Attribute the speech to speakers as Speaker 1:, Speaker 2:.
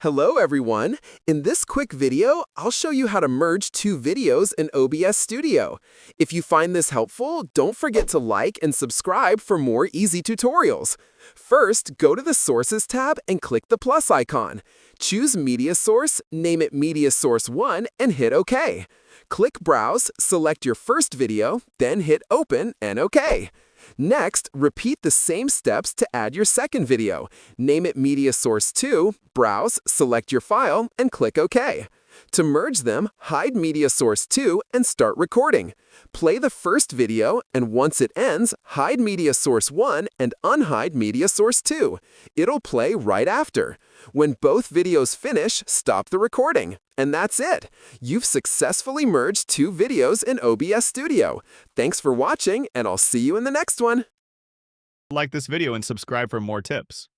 Speaker 1: Hello everyone! In this quick video, I'll show you how to merge two videos in OBS Studio. If you find this helpful, don't forget to like and subscribe for more easy tutorials. First, go to the Sources tab and click the plus icon. Choose Media Source, name it Media Source 1, and hit OK. Click Browse, select your first video, then hit Open and OK. Next, repeat the same steps to add your second video. Name it Media Source 2, browse, select your file, and click OK. To merge them, hide Media Source 2 and start recording. Play the first video, and once it ends, hide Media Source 1 and unhide Media Source 2. It'll play right after. When both videos finish, stop the recording. And that's it! You've successfully merged two videos in OBS Studio. Thanks for watching, and I'll see you in the next one.
Speaker 2: Like this video and subscribe for more tips.